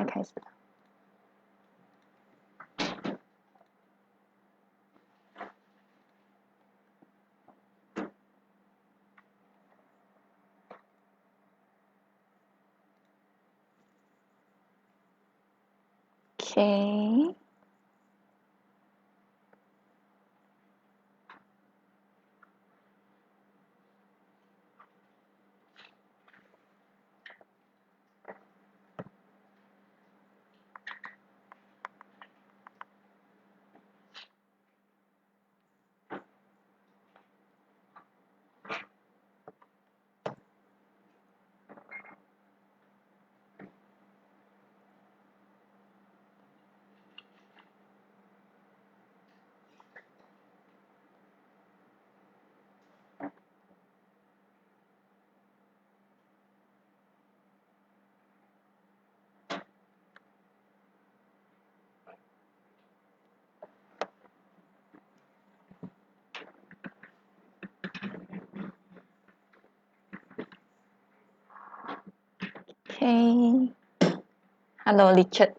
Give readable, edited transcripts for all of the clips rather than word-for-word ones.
开始。Okay. Okay. Hello, Richard.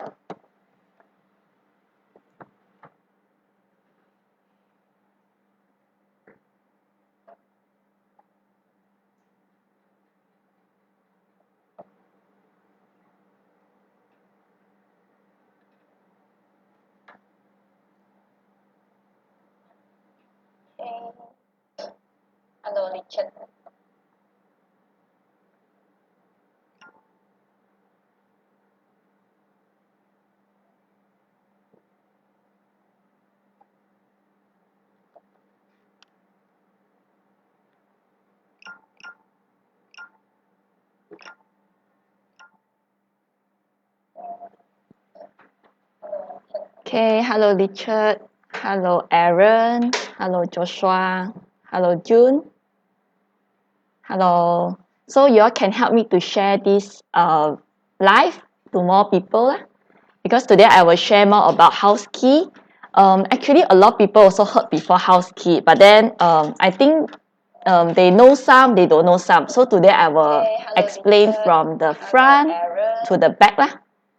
Okay. Hello, Richard. Okay, hello Richard, hello Aaron, hello Joshua, hello June, hello. So you all can help me to share this live to more people because today I will share more about HouzKEY. Actually, a lot of people also heard before HouzKEY, but then I think they know some, they don't know some. So today I will explain from the front to the back lah.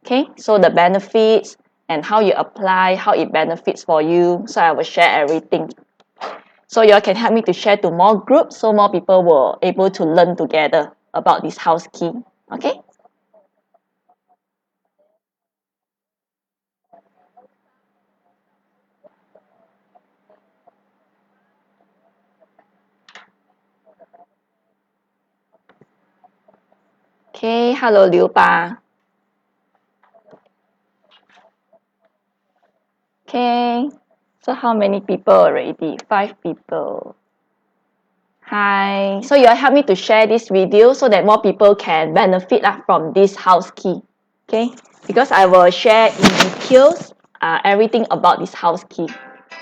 Okay, so the benefits and how you apply, how it benefits for you. So I will share everything. So you all can help me to share to more groups so more people will able to learn together about this HouzKEY. Okay. Okay, hello Liu Ba. Okay, so how many people already? 5 people. Hi. So you all help me to share this video so that more people can benefit from this HouzKEY. Okay, because I will share in details everything about this HouzKEY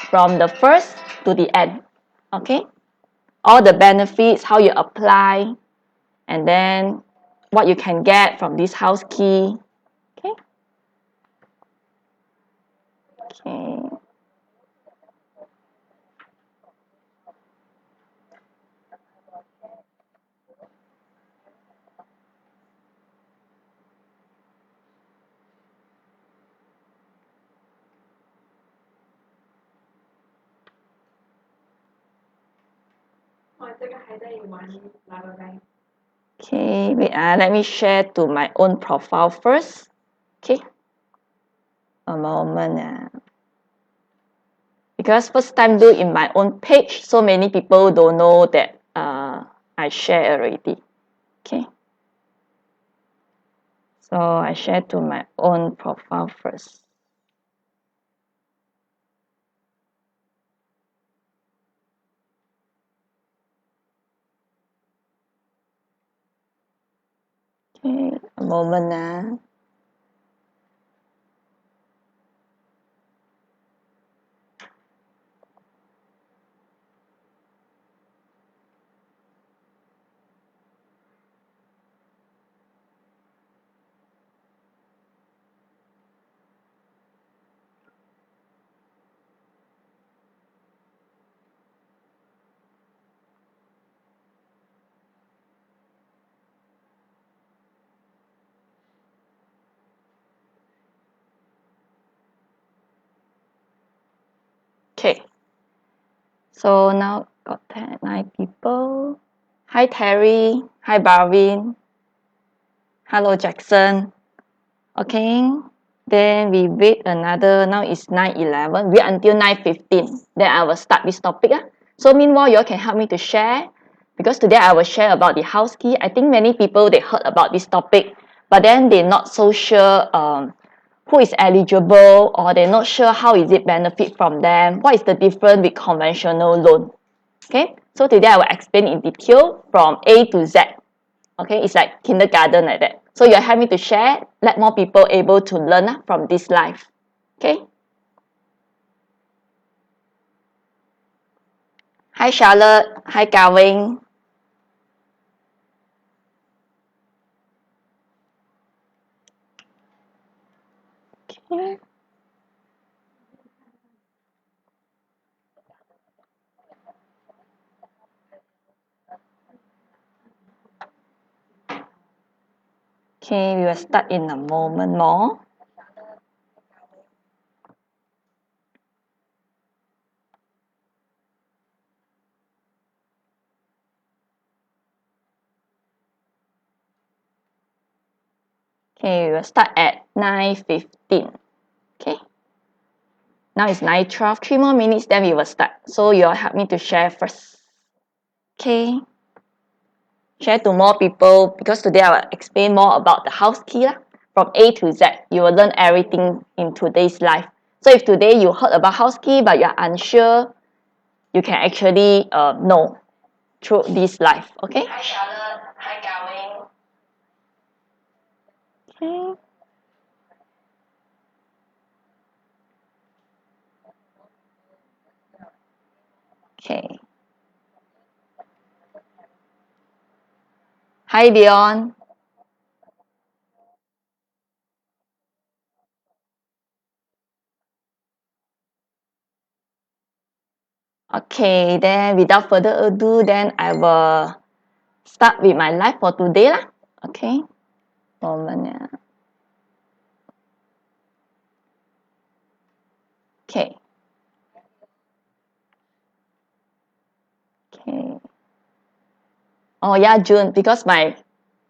from the first to the end. Okay, all the benefits, how you apply, and then what you can get from this HouzKEY. Okay. Okay. Okay, wait, let me share to my own profile first. Okay, a moment. Because first time do in my own page, so many people don't know that I share already. Okay, so I share to my own profile first. Okay, a moment. Okay. So now got 9 people. Hi Terry. Hi Barwin. Hello Jackson. Okay. Then we wait another, now it's 9:11. Wait until 9:15. Then I will start this topic. So meanwhile, you all can help me to share. Because today I will share about the house key. I think many people, they heard about this topic, but then they're not so sure who is eligible, or they're not sure how is it benefit from them. What is the difference with conventional loan? Okay, so today I will explain in detail from A to Z. Okay, it's like kindergarten like that. So you help me to share, let more people able to learn from this life. Okay. Hi Charlotte. Hi Gavin. Okay. Okay, we will start in a moment more. Okay, we will start at 9:15. Okay. Now it's 9:12. 3 more minutes, then we will start. So you all help me to share first. Okay. Share to more people, because today I will explain more about the house key from A to Z. You will learn everything in today's life. So if today you heard about house key but you're unsure, you can actually know through this life. Okay. Hi Charlotte. Hi Gavin. Okay. Okay. Hi Dion. Okay, then without further ado, then I will start with my life for today lah. Okay. Moment. Okay. Okay. Oh yeah, June, because my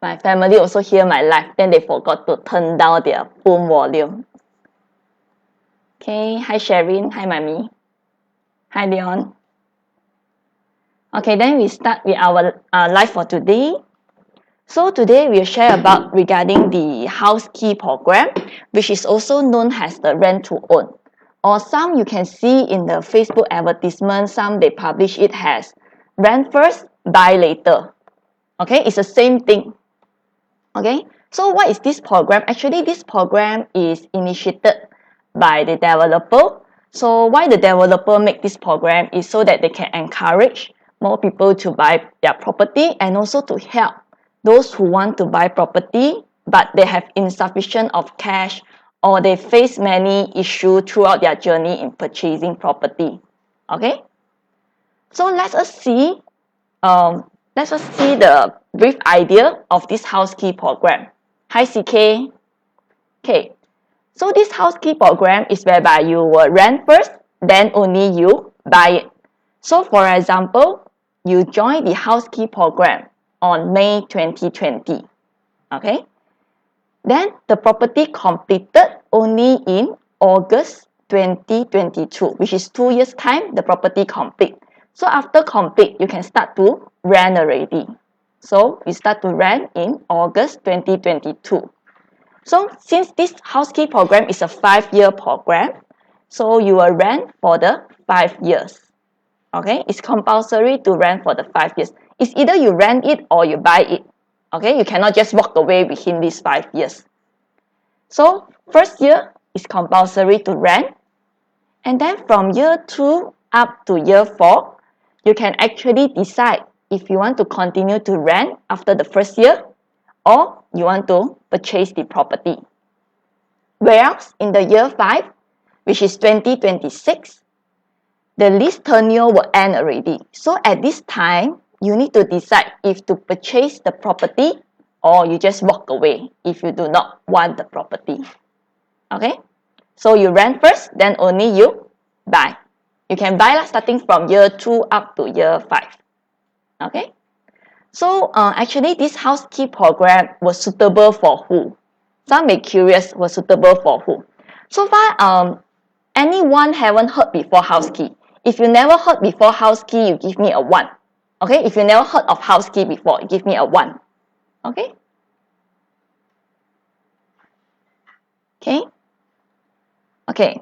family also hear my life, then they forgot to turn down their phone volume. Okay, hi Sherin, hi Mami, hi Leon. Okay, then we start with our live for today. So today we'll share about regarding the house key program, which is also known as the rent to own. Or some you can see in the Facebook advertisement, some they publish it as rent first, buy later. Okay, it's the same thing. Okay, so what is this program? Actually, this program is initiated by the developer. So why the developer make this program is so that they can encourage more people to buy their property, and also to help those who want to buy property but they have insufficient of cash, or they face many issues throughout their journey in purchasing property. Okay, so let us see the brief idea of this house key program. Hi CK. Okay, so this house key program is whereby you will rent first, then only you buy it. So for example, you join the house key program on May 2020. Okay, then the property completed only in August 2022, which is 2 years time the property complete. So after complete, you can start to rent already. So we start to rent in August 2022. So since this house key program is a 5-year program, so you will rent for the 5 years. Okay, it's compulsory to rent for the 5 years. It's either you rent it or you buy it. Okay, you cannot just walk away within these 5 years. So first year is compulsory to rent, and then from year 2 up to year 4, you can actually decide if you want to continue to rent after the first year, or you want to purchase the property. Whereas in the year 5, which is 2026, the lease tenure will end already. So at this time, you need to decide if to purchase the property, or you just walk away if you do not want the property. Okay, so you rent first, then only you buy. You can buy starting from year 2 up to year 5. Okay. So actually this HouzKEY program was suitable for who? Some may curious was suitable for who? So far, anyone haven't heard before HouzKEY? If you never heard before HouzKEY, you give me a 1. Okay, if you never heard of HouzKEY before, give me a 1. Okay. Okay.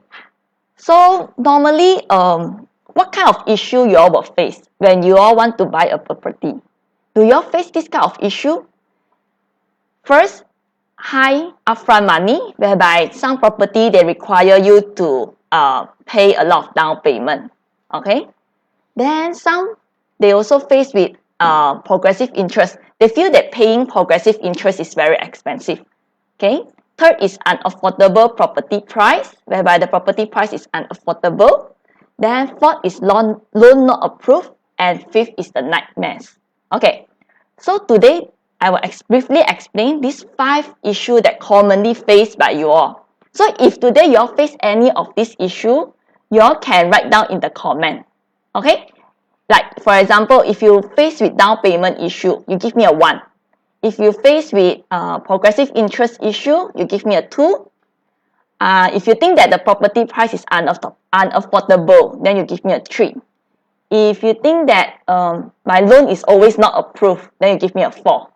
So normally, what kind of issue you all will face when you all want to buy a property? Do you all face this kind of issue? First, high upfront money, whereby some property they require you to pay a lot of down payment. Okay. Then some they also face with progressive interest. They feel that paying progressive interest is very expensive. Okay. Third is unaffordable property price, whereby the property price is unaffordable. Then fourth is loan not approved, and fifth is the nightmares. Okay. So today I will briefly explain these 5 issues that commonly faced by you all. So if today you all face any of these issues, you all can write down in the comment. Okay? Like for example, if you face with down payment issue, you give me a 1. If you face with progressive interest issue, you give me a 2. If you think that the property price is unaffordable, then you give me a 3. If you think that my loan is always not approved, then you give me a 4.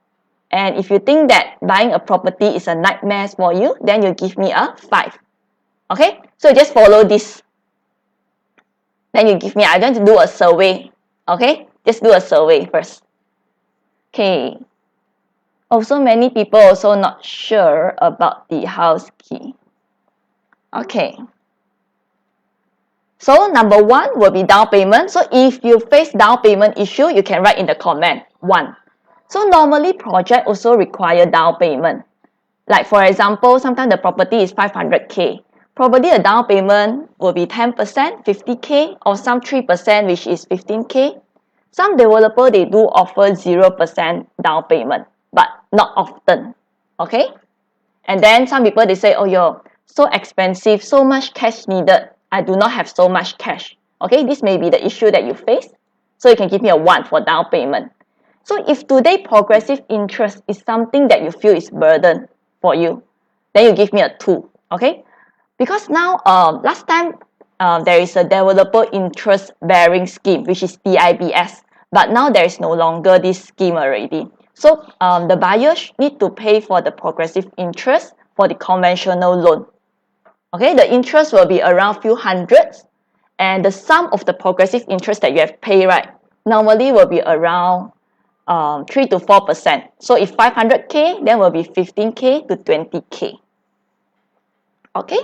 And if you think that buying a property is a nightmare for you, then you give me a 5. Okay? So just follow this. Then you give me, I'm going to do a survey. Okay? Just do a survey first. Okay. Also, many people also not sure about the HouzKEY. Okay. So number 1 will be down payment. So if you face down payment issue, you can write in the comment 1. So normally project also require down payment. Like for example, sometimes the property is 500k. Probably a down payment will be 10%, 50k, or some 3%, which is 15k. Some developer, they do offer 0% down payment, but not often. Okay? And then some people, they say, oh, yo, so expensive, so much cash needed. I do not have so much cash. Okay, this may be the issue that you face. So you can give me a 1 for down payment. So if today progressive interest is something that you feel is burden for you, then you give me a 2. Okay? Because now, last time, there is a developer interest bearing scheme, which is DIBS. But now there is no longer this scheme already. So the buyers need to pay for the progressive interest for the conventional loan. Okay, the interest will be around few hundreds, and the sum of the progressive interest that you have paid, right, normally will be around 3 to 4%. So if 500k, then will be 15k to 20k. Okay,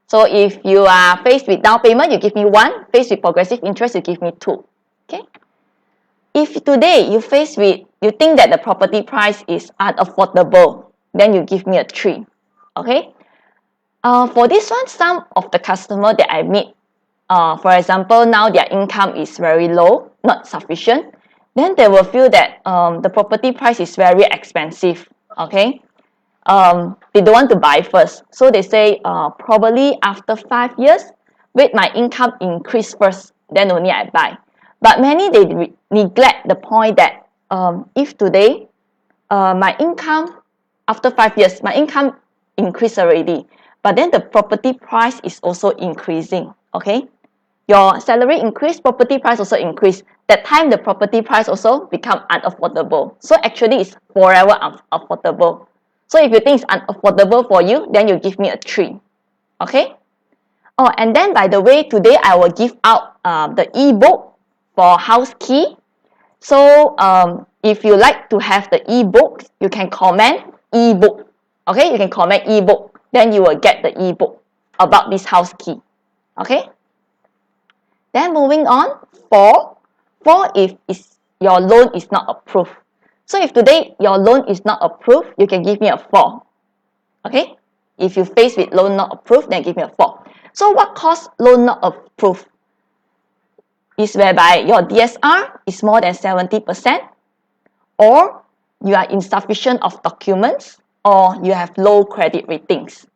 so if you are faced with down payment, you give me 1. Faced with progressive interest, you give me 2. Okay. If today you think that the property price is unaffordable, then you give me a 3. Okay. For this one, some of the customer that I meet, for example, now their income is very low, not sufficient, then they will feel that the property price is very expensive. Okay. They don't want to buy first. So they say, probably after 5 years, wait my income increase first, then only I buy. But many, they neglect the point that if today, my income, after 5 years, my income increased already, but then the property price is also increasing. Okay, your salary increase, property price also increase. That time the property price also become unaffordable. So actually it's forever unaffordable. So if you think it's unaffordable for you, then you give me a 3. Okay. Oh, and then by the way, today I will give out the ebook for HouzKEY. So if you like to have the ebook, you can comment ebook. Okay, you can comment ebook. Then you will get the ebook about this HouzKEY. Okay. Then moving on, 4 if your loan is not approved. So if today your loan is not approved, you can give me a 4. Okay. If you face with loan not approved, then give me a 4. So what cause loan not approved? Is whereby your DSR is more than 70%, or you are insufficient of documents, or you have low credit ratings.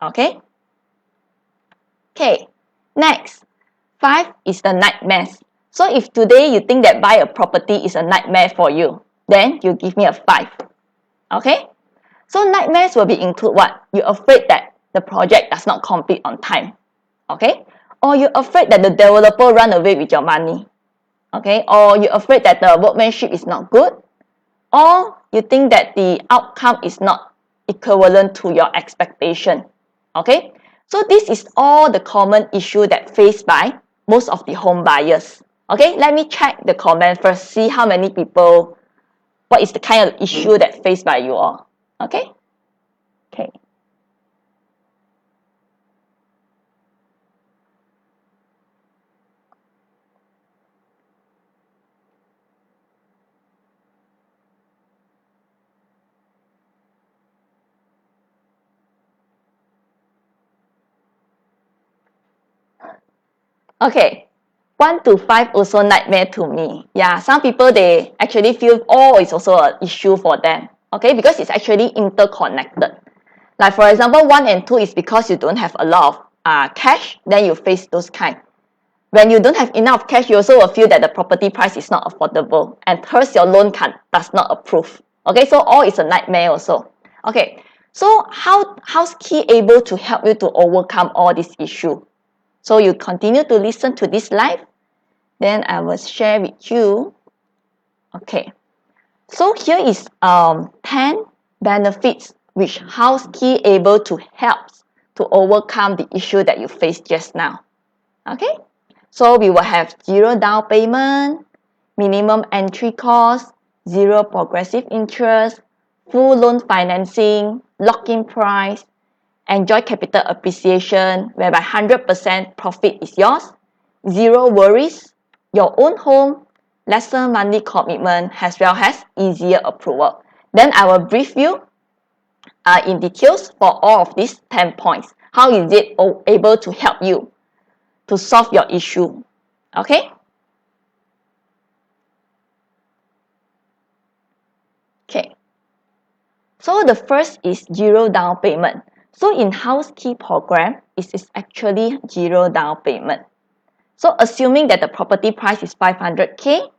Okay. Okay. Next, 5 is the nightmares. So if today you think that buy a property is a nightmare for you, then you give me a 5. Okay? So nightmares will be include what? You're afraid that the project does not complete on time. Okay? Or you're afraid that the developer run away with your money. Okay? Or you're afraid that the workmanship is not good. Or you think that the outcome is not equivalent to your expectation. Okay? So this is all the common issue that faced by most of the home buyers. Okay? Let me check the comment first, see how many people, what is the kind of issue that faced by you all. Okay? Okay. Okay, 1 to 5 also nightmare to me. Yeah, some people, they actually feel, oh, it's also an issue for them. Okay, because it's actually interconnected. Like for example, 1 and 2 is because you don't have a lot of cash, then you face those kind. When you don't have enough cash, you also will feel that the property price is not affordable, and thus your loan does not approve. Okay, so all is a nightmare also. Okay, so how's Key able to help you to overcome all these issues? So you continue to listen to this live, then I will share with you. Okay, so here is 10 benefits which HouzKEY able to help to overcome the issue that you faced just now. Okay, so we will have 0 down payment, minimum entry cost, 0 progressive interest, full loan financing, lock-in price, enjoy capital appreciation, whereby 100% profit is yours, 0 worries, your own home, lesser monthly commitment, as well as easier approval. Then I will brief you in details for all of these 10 points. How is it able to help you to solve your issue? Okay? Okay. So the first is 0 down payment. So in HouzKEY program, it is actually 0 down payment. So assuming that the property price is 500K,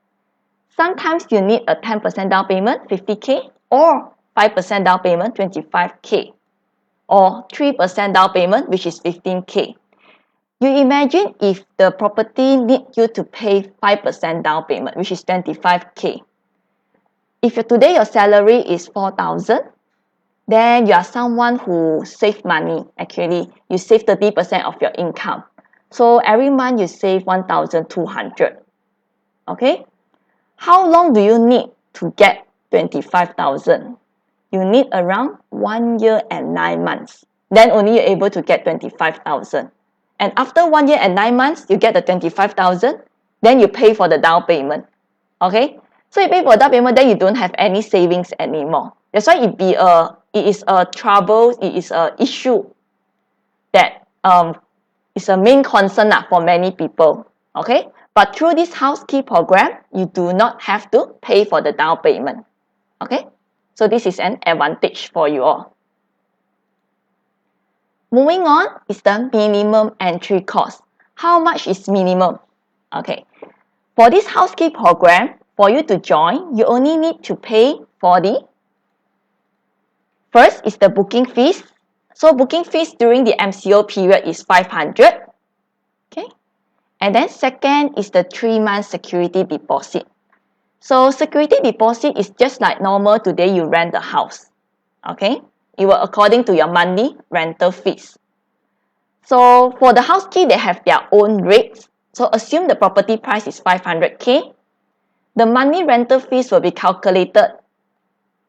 sometimes you need a 10% down payment, 50K, or 5% down payment, 25K, or 3% down payment, which is 15K. You imagine if the property needs you to pay 5% down payment, which is 25K. If today your salary is 4,000, then you are someone who save money. Actually, you save 30% of your income. So every month you save 1,200. Okay? How long do you need to get 25,000? You need around 1 year and 9 months. Then only you're able to get 25,000. And after 1 year and 9 months, you get the 25,000. Then you pay for the down payment. Okay? So you pay for down payment, then you don't have any savings anymore. That's why it is a trouble, it is an issue that is a main concern for many people. Okay? But through this HouzKEY program, you do not have to pay for the down payment. Okay? So this is an advantage for you all. Moving on is the minimum entry cost. How much is minimum? Okay. For this HouzKEY program, for you to join, you only need to pay for the first is the booking fees. So booking fees during the MCO period is 500. Okay. And then second is the 3-month security deposit. So security deposit is just like normal today you rent a house. Okay. It will according to your monthly rental fees. So for the HouzKEY, they have their own rates. So assume the property price is 500K. The monthly rental fees will be calculated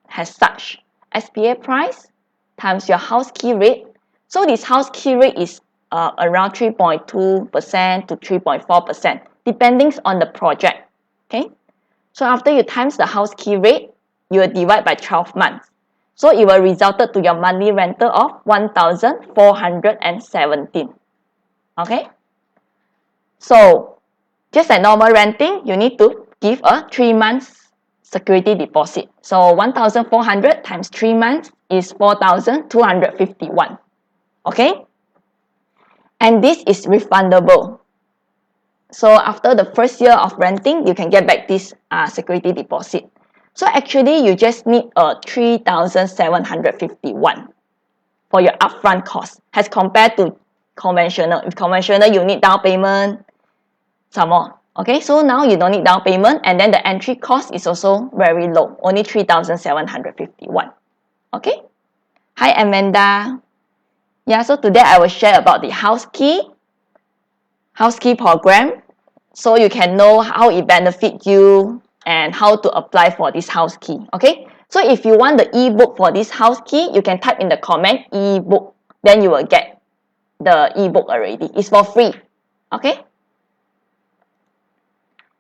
as such. SPA price times your HouzKEY rate. So this HouzKEY rate is around 3.2% to 3.4%, depending on the project. Okay. So after you times the HouzKEY rate, you will divide by 12 months. So it will result to your monthly rental of 1,417. Okay. So just like normal renting, you need to give a 3 months security deposit. So 1,400 times 3 months is 4,251. Okay. And this is refundable. So after the first year of renting, you can get back this security deposit. So actually, you just need 3,751 for your upfront cost as compared to conventional. If conventional, you need down payment, some more. Okay, so now you don't need down payment, and then the entry cost is also very low, only 3,751. Okay. Hi, Amanda. Yeah, so today I will share about the HouzKEY program, so you can know how it benefits you and how to apply for this HouzKEY. Okay, so if you want the ebook for this HouzKEY, you can type in the comment ebook, then you will get the ebook already. It's for free. Okay.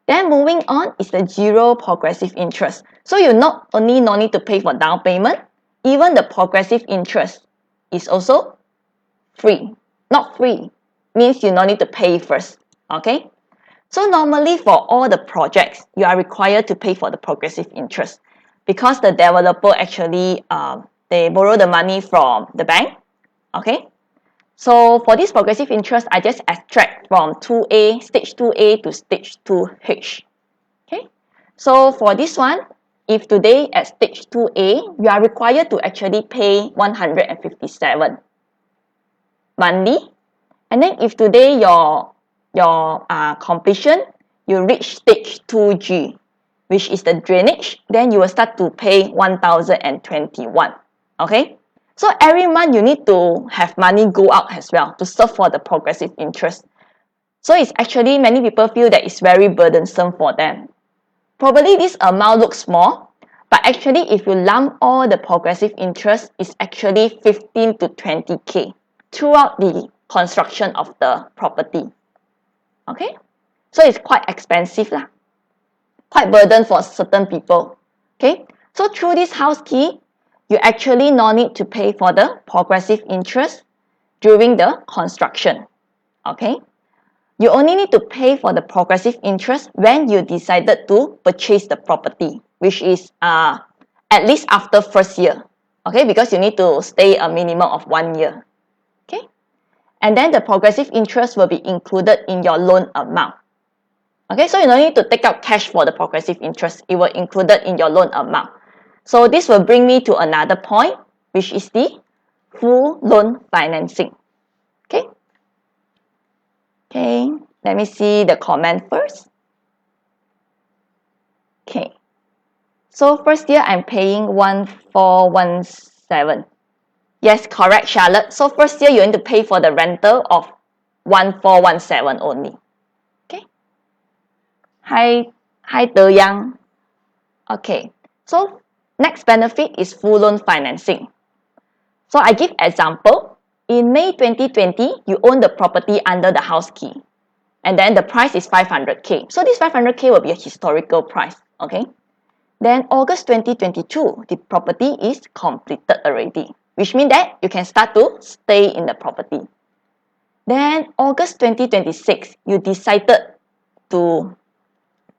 Then moving on is the zero progressive interest. So you not only no need to pay for down payment, even the progressive interest is also free. Not free, means you no need to pay first. Okay. So normally for all the projects, you are required to pay for the progressive interest because the developer actually they borrow the money from the bank. Okay. So for this progressive interest, I just extract from 2A, stage 2A to stage 2H. Okay. So for this one, if today at stage 2A, you are required to actually pay 157 monthly. And then if today your completion, you reach stage 2G, which is the drainage, then you will start to pay 1,021. Okay. So every month you need to have money go out as well to serve for the progressive interest. So it's actually many people feel that it's very burdensome for them. Probably this amount looks small, but actually if you lump all the progressive interest, it's actually 15 to 20K throughout the construction of the property. Okay, so it's quite expensive lah, quite burden for certain people. Okay, so through this HouzKEY, you actually no need to pay for the progressive interest during the construction. Okay, you only need to pay for the progressive interest when you decided to purchase the property, which is at least after first year. Okay, because you need to stay a minimum of 1 year. Okay, and then the progressive interest will be included in your loan amount. Okay, so you don't need to take out cash for the progressive interest. It will included in your loan amount. So this will bring me to another point, which is the full loan financing. Okay. Okay, let me see the comment first. Okay. So first year I'm paying 1,417. Yes, correct, Charlotte. So first year you need to pay for the rental of 1,417 only. Okay. Hi, De Yang. Okay. So next benefit is full loan financing. So I give example. In May 2020, you own the property under the HouzKEY. And then the price is 500K. So this 500K will be a historical price. Okay. Then August 2022, the property is completed already, which means that you can start to stay in the property. Then August 2026, you decided to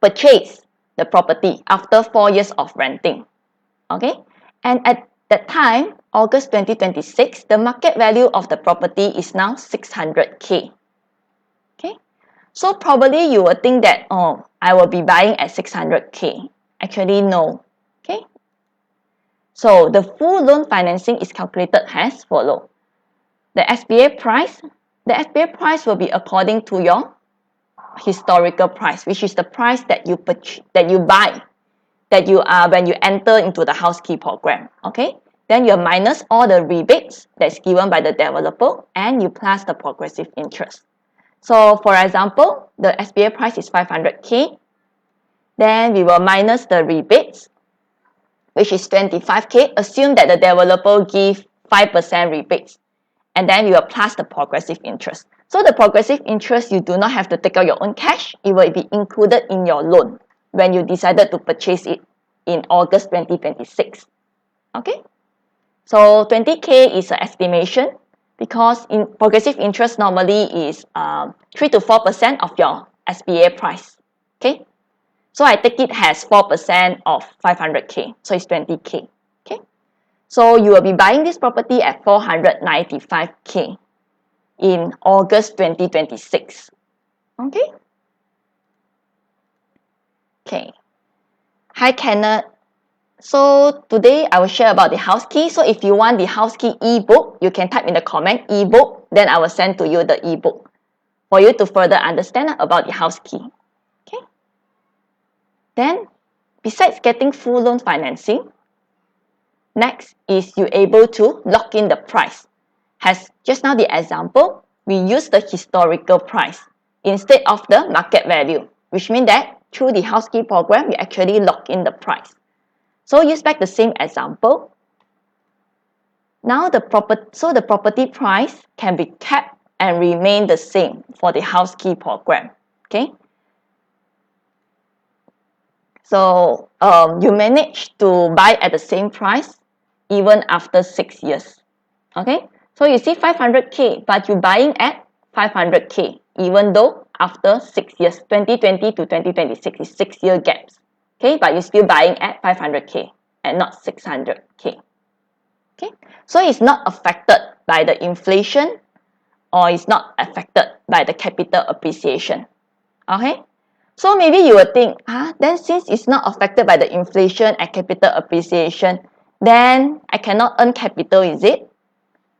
purchase the property after 4 years of renting. Okay. And at that time, August 2026, the market value of the property is now 600K. Okay. So probably you will think that, oh, I will be buying at 600K. Actually, no. Okay. So the full loan financing is calculated as follows. The SBA price will be according to your historical price, which is the price that you buy, when you enter into the HouzKEY program. Okay. Then you minus all the rebates that's given by the developer, and you plus the progressive interest. So for example, the SBA price is 500K. Then we will minus the rebates, which is 25K. Assume that the developer give 5% rebates. And then we will plus the progressive interest. So the progressive interest, you do not have to take out your own cash. It will be included in your loan when you decided to purchase it in August 2026. Okay. So 20K is an estimation because in progressive interest normally is 3 to 4% of your SBA price. Okay. So I take it as 4% of 500K. So it's 20K. Okay. So you will be buying this property at 495K in August 2026. Okay. Okay. Hi Kenneth. So today I will share about the HouzKEY. So if you want the HouzKEY ebook, you can type in the comment ebook, then I will send to you the ebook for you to further understand about the HouzKEY. Okay. Then, besides getting full loan financing, next is you able to lock in the price. As just now the example, we use the historical price instead of the market value, which means that through the HouzKEY program, we actually lock in the price. So use back the same example. Now the property price can be kept and remain the same for the HouzKEY program. Okay. So you manage to buy at the same price even after 6 years. Okay. So you see 500K, but you're buying at 500K, even though after 6 years, 2020 to 2026 is 6-year gaps. Okay, but you're still buying at 500K and not 600K. Okay, so it's not affected by the inflation or it's not affected by the capital appreciation. Okay, so maybe you will think, then since it's not affected by the inflation and capital appreciation, then I cannot earn capital, is it?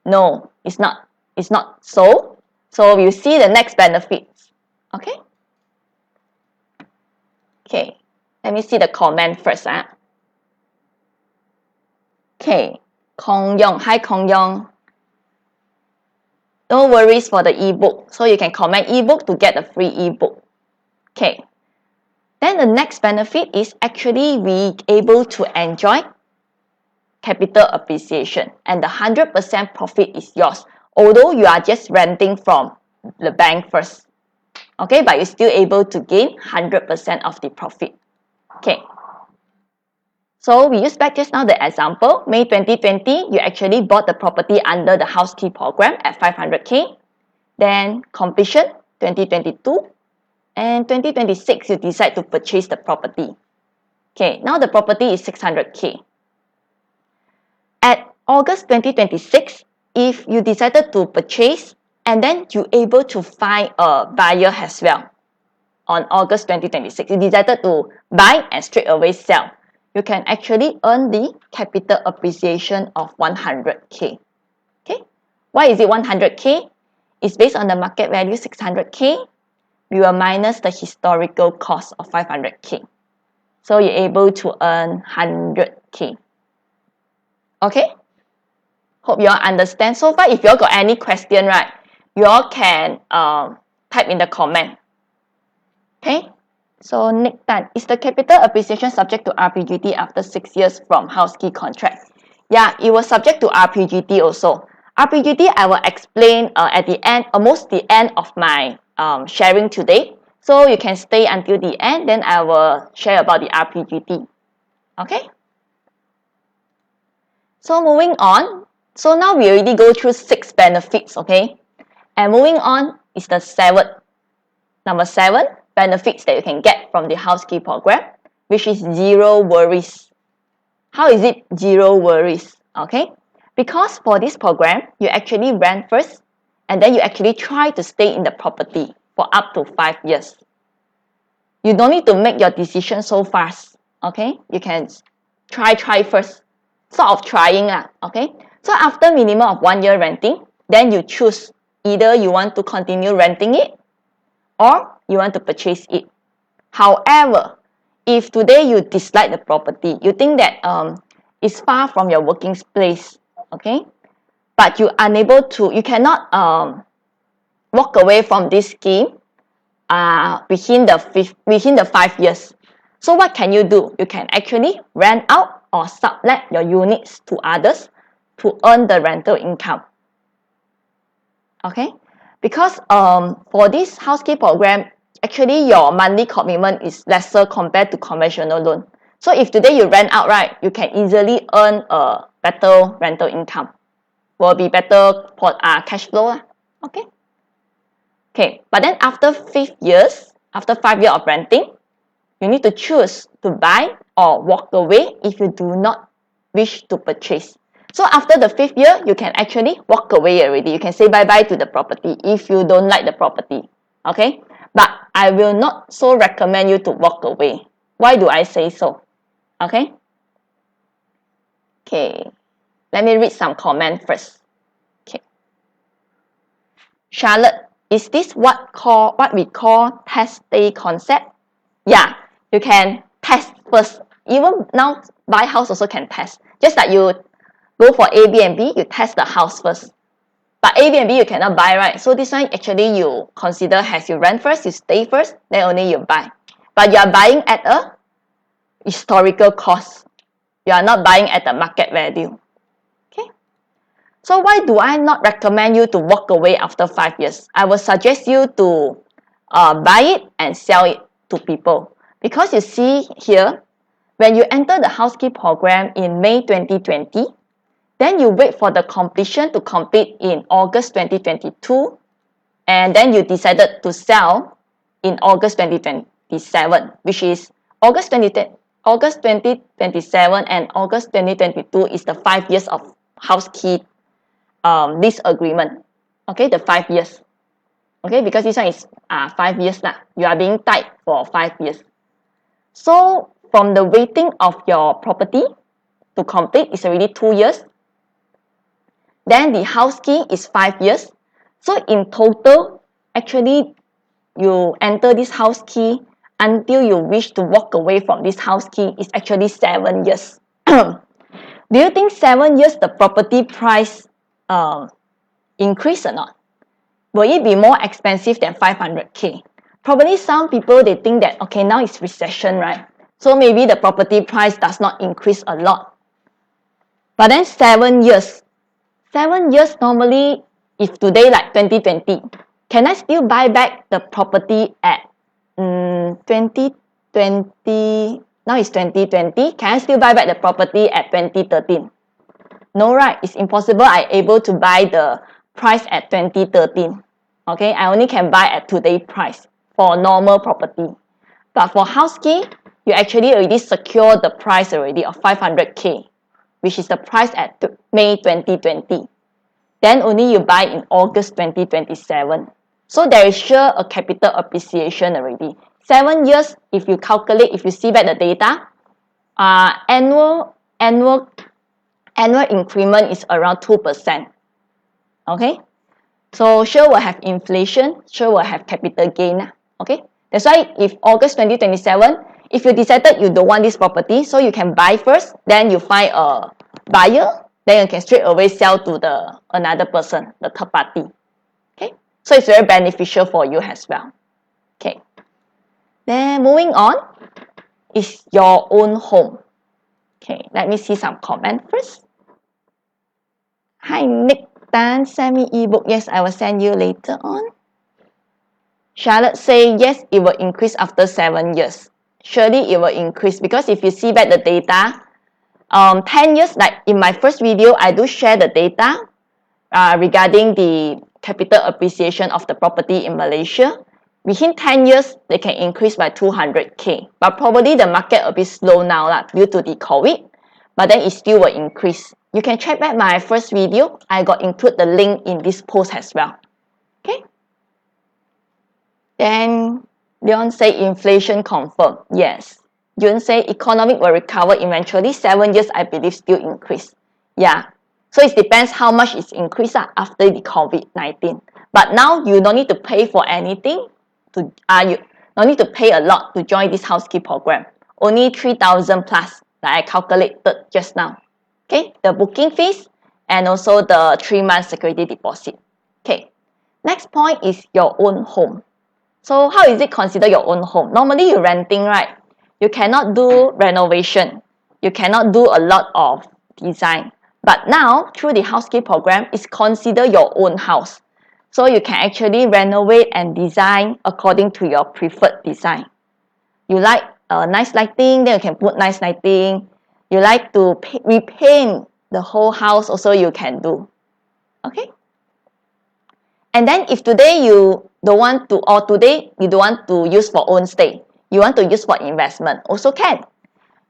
No, it's not. It's not so. So we'll see the next benefits. Okay. Okay. Let me see the comment first. Okay. Kong Yong. Hi, Kong Yong. No worries for the ebook. So you can comment ebook to get a free ebook. Okay. Then the next benefit is actually we able to enjoy capital appreciation, and the 100% profit is yours, although you are just renting from the bank first. Okay, but you're still able to gain 100% of the profit. Okay. So we use back just now the example, May 2020, you actually bought the property under the HouzKEY program at 500K. Then completion 2022, and 2026 you decide to purchase the property. Okay, now the property is 600K. At August 2026, if you decided to purchase and then you're able to find a buyer as well on August 2026, you decided to buy and straight away sell, you can actually earn the capital appreciation of 100K. Okay, why is it 100K? It's based on the market value 600K. We will minus the historical cost of 500K. So you're able to earn 100K. Okay, hope you all understand so far. If you all got any question, right, you all can type in the comment. Okay, so Nick Tan, is the capital appreciation subject to RPGT after 6 years from HouzKEY contract? Yeah, it was subject to RPGT also. RPGT I will explain at the end, almost the end of my sharing today. So you can stay until the end, then I will share about the RPGT. Okay. So moving on, so now we already go through 6 benefits, okay? And moving on is the number 7 benefits that you can get from the HouzKEY program, which is 0 worries. How is it 0 worries? Okay, because for this program, you actually rent first, and then you actually try to stay in the property for up to 5 years. You don't need to make your decision so fast, okay? You can try first. Sort of trying, okay? So after minimum of 1 year renting, then you choose either you want to continue renting it or you want to purchase it. However, if today you dislike the property, you think that it's far from your working place, okay? But you cannot walk away from this scheme within the 5 years. So what can you do? You can actually rent out or sublet your units to others to earn the rental income. Okay, because for this HouzKEY program, actually your monthly commitment is lesser compared to conventional loan. So if today you rent out, right, you can easily earn a better rental income. Will be better cash flow. Okay. Okay, but then after 5 years, after 5 years of renting, you need to choose to buy or walk away if you do not wish to purchase. So after the 5th year, you can actually walk away already. You can say bye-bye to the property if you don't like the property. Okay? But I will not so recommend you to walk away. Why do I say so? Okay. Okay. Let me read some comment first. Okay. Charlotte, is this what we call test stay concept? Yeah, you can test first. Even now, buy house also can test. Just like you go for Airbnb, you test the house first. But Airbnb you cannot buy, right? So this one actually you consider as you rent first, you stay first, then only you buy. But you are buying at a historical cost. You are not buying at the market value. Okay. So why do I not recommend you to walk away after 5 years? I will suggest you to buy it and sell it to people. Because you see here, when you enter the HouzKEY program in May 2020, then you wait for the completion to complete in August 2022, and then you decided to sell in August 2027, which is August 2027 and August 2022 is the 5 years of HouzKEY lease agreement. Okay, the 5 years. Okay, because this one is 5 years lah. You are being tied for 5 years. So from the waiting of your property to complete is already 2 years. Then the HouzKEY is 5 years. So in total, actually, you enter this HouzKEY until you wish to walk away from this HouzKEY is actually 7 years. Do you think 7 years the property price increase or not? Will it be more expensive than 500K? Probably some people, they think that, okay, now it's recession, right? So maybe the property price does not increase a lot. But then 7 years normally, if today like 2020, can I still buy back the property at 2020? Now it's 2020. Can I still buy back the property at 2013? No, right? It's impossible I'm able to buy the price at 2013. Okay, I only can buy at today's price for normal property. But for HouzKEY, you actually already secure the price already of 500K, which is the price at May 2020. Then only you buy in August 2027. So there is sure a capital appreciation already. 7 years, if you calculate, if you see back the data, annual increment is around 2%. Okay? So sure will have inflation, sure will have capital gain. Okay? That's why if August 2027, if you decided you don't want this property, so you can buy first, then you find a buyer, then you can straight away sell to another person, the third party. Okay? So it's very beneficial for you as well. Okay. Then moving on is your own home. Okay, let me see some comment first. Hi, Nick Tan, send me ebook. Yes, I will send you later on. Charlotte say, yes, it will increase after 7 years. Surely it will increase because if you see back the data, 10 years, like in my first video, I do share the data regarding the capital appreciation of the property in Malaysia. Within 10 years, they can increase by 200K. But probably the market a bit slow now due to the COVID. But then it still will increase. You can check back my first video. I got include the link in this post as well. Okay. Then Leon say inflation confirmed. Yes. Yun say economic will recover eventually. 7 years, I believe, still increase. Yeah. So it depends how much it's increased after the COVID-19. But now you don't need to pay for anything. You don't need to pay a lot to join this HouzKEY program. Only 3,000 plus that I calculated just now. Okay, the booking fees and also the 3 months security deposit. Okay, next point is your own home. So how is it considered your own home? Normally you're renting, right? You cannot do renovation. You cannot do a lot of design. But now, through the HouzKEY program, it's considered your own house. So you can actually renovate and design according to your preferred design. You like nice lighting, then you can put nice lighting. You like to repaint the whole house, also you can do. Okay? And then if today you don't want to, or today you don't want to use for own stay, you want to use for investment, also can.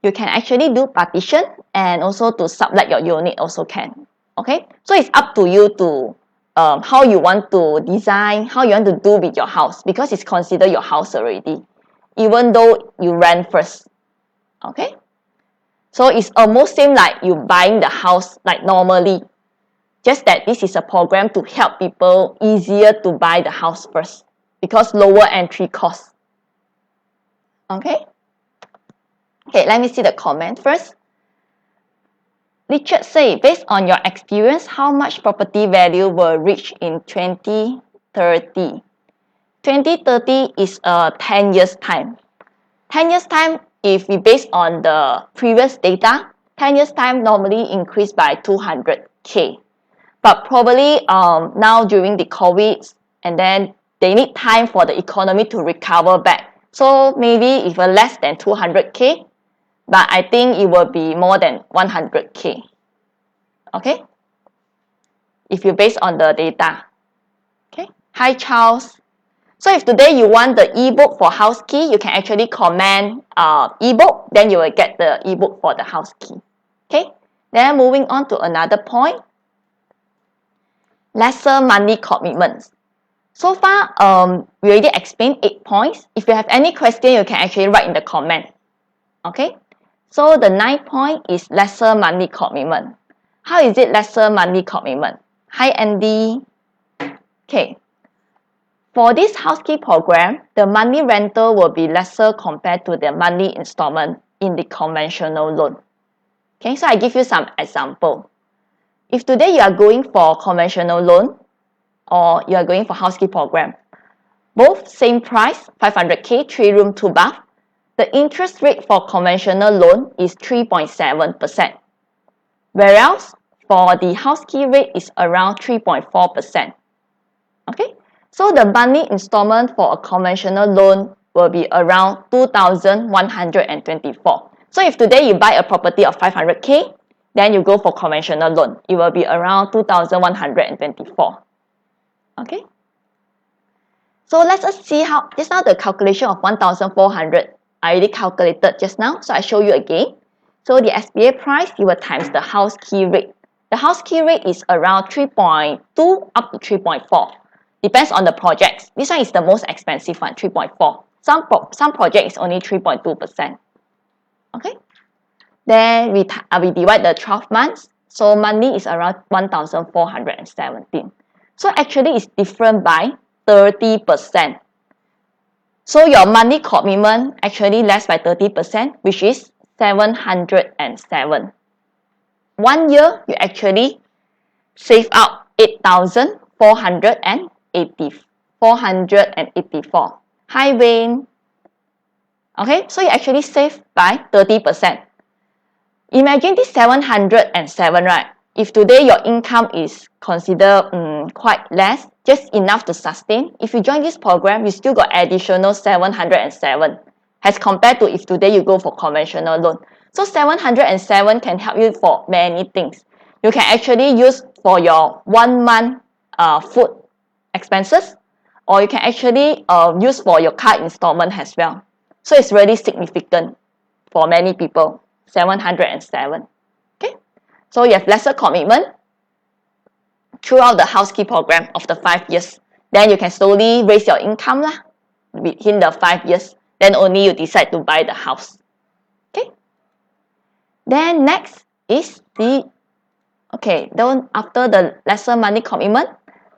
You can actually do partition and also to sublet your unit also can. Okay? So it's up to you to how you want to design, how you want to do with your house because it's considered your house already. Even though you rent first. Okay, so it's almost same like you buying the house like normally, just that this is a program to help people easier to buy the house first because lower entry cost. Okay, let me see the comment first. Richard say, based on your experience, how much property value will reach in 2030? 2030 is a 10 years time. 10 years time, if we base on the previous data, 10 years time normally increase by 200K. But probably now during the COVID, and then they need time for the economy to recover back. So maybe if less than 200K, but I think it will be more than 100K. Okay? If you base on the data. Okay? Hi, Charles. So if today you want the ebook for HouzKEY, you can actually comment ebook, then you will get the ebook for the HouzKEY. Okay? Then moving on to another point. Lesser monthly commitments. So far, we already explained 8 points. If you have any question, you can actually write in the comment. Okay? So the 9th point is lesser monthly commitment. How is it lesser monthly commitment? Hi, Andy. Okay. For this HouzKEY program, the monthly rental will be lesser compared to the monthly installment in the conventional loan. Okay, so I give you some example. If today you are going for conventional loan or you are going for HouzKEY program, both same price, 500K, 3 room, 2 bath, the interest rate for conventional loan is 3.7%, whereas for the HouzKEY rate is around 3.4%. Okay, so the monthly installment for a conventional loan will be around 2,124. So if today you buy a property of 500K, then you go for conventional loan, it will be around 2,124. Okay, so let us see how, just now the calculation of 1,400 I already calculated just now, so I show you again. So the SBA price, you will times the HouzKEY rate. The HouzKEY rate is around 3.2 up to 3.4. Depends on the projects. This one is the most expensive one, 3.4. Some project is only 3.2%. Okay. Then we divide the 12 months. So monthly is around 1,417. So actually it's different by 30%. So your monthly commitment actually less by 30%, which is 707. 1 year, you actually save out 8,484. Hi, Wayne. Okay, so you actually save by 30%. Imagine this 707, right? If today your income is considered quite less, just enough to sustain, if you join this program, you still got additional 707 as compared to if today you go for conventional loan. So 707 can help you for many things. You can actually use for your 1 month food expenses, or you can actually use for your car installment as well. So it's really significant for many people, 707. Okay, so you have lesser commitment throughout the HouzKEY program of the 5 years. Then you can slowly raise your income within the 5 years. Then only you decide to buy the house. Okay. Then next is the, then after the lesser money commitment,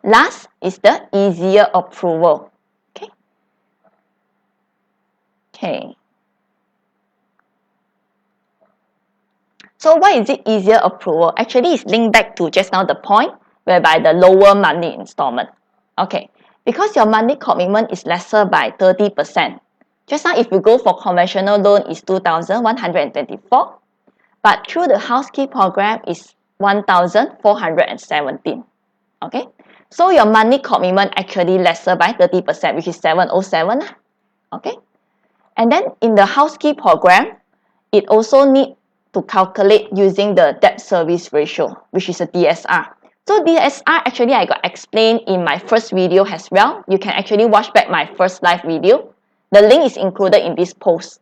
last is the easier approval. Okay. So why is it easier approval? Actually, it's linked back to just now the point whereby the lower monthly installment. Okay, because your monthly commitment is lesser by 30%. Just now, if you go for conventional loan, is 2,124, but through the HouzKEY program is 1,417. Okay, so your monthly commitment actually lesser by 30%, which is 707. Okay, and then in the HouzKEY program, it also need to calculate using the debt service ratio, which is a DSR. So DSR actually I got explained in my first video as well. You can actually watch back my first live video. The link is included in this post.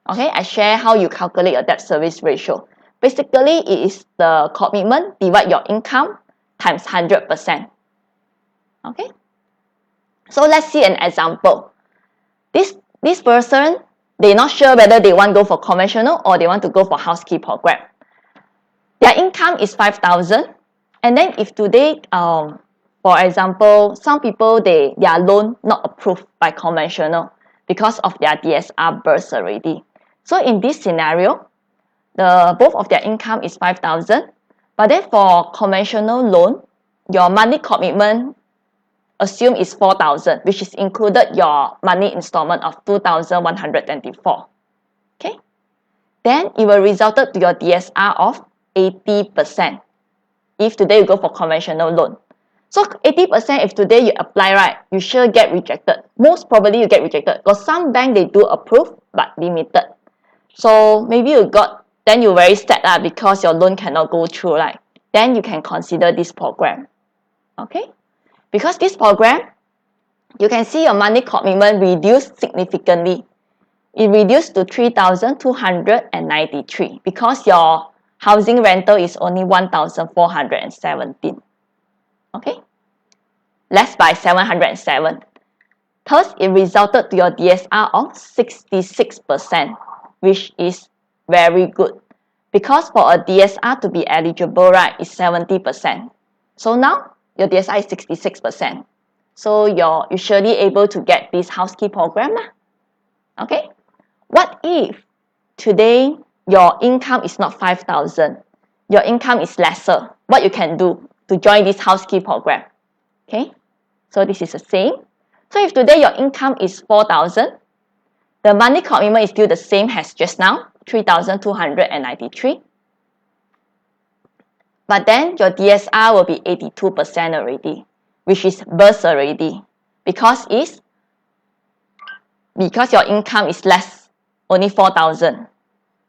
Okay, I share how you calculate your debt service ratio. Basically, it is the commitment divide your income times 100%. Okay, so let's see an example. This person they're not sure whether they want to go for conventional or they want to go for HouzKEY program. Their income is 5,000, and then if today, for example, some people their loan not approved by conventional because of their DSR Burst already. So in this scenario, both of their income is 5,000, but then for conventional loan, your monthly commitment assume is 4,000, which is included your monthly installment of 2,124. Okay, then it will result to your DSR of 80% if today you go for conventional loan. So 80% if today you apply, right, you sure get rejected. Most probably you get rejected because some bank they do approve but limited. So maybe then you're very sad because your loan cannot go through, right? Then you can consider this program. Okay, because this program, you can see your monthly commitment reduced significantly. It reduced to 3,293 because your housing rental is only 1,417. Okay, less by 707. Thus, it resulted to your DSR of 66%, which is very good. Because for a DSR to be eligible, right, is 70%. So now, your DSR is 66%. So you're surely able to get this HouzKEY program. Okay, what if today your income is not 5,000, your income is lesser? What you can do to join this HouzKEY program? Okay, so this is the same. So if today your income is 4,000, the monthly commitment is still the same as just now, 3,293. But then your DSR will be 82% already, which is burst already, because your income is less, only 4,000.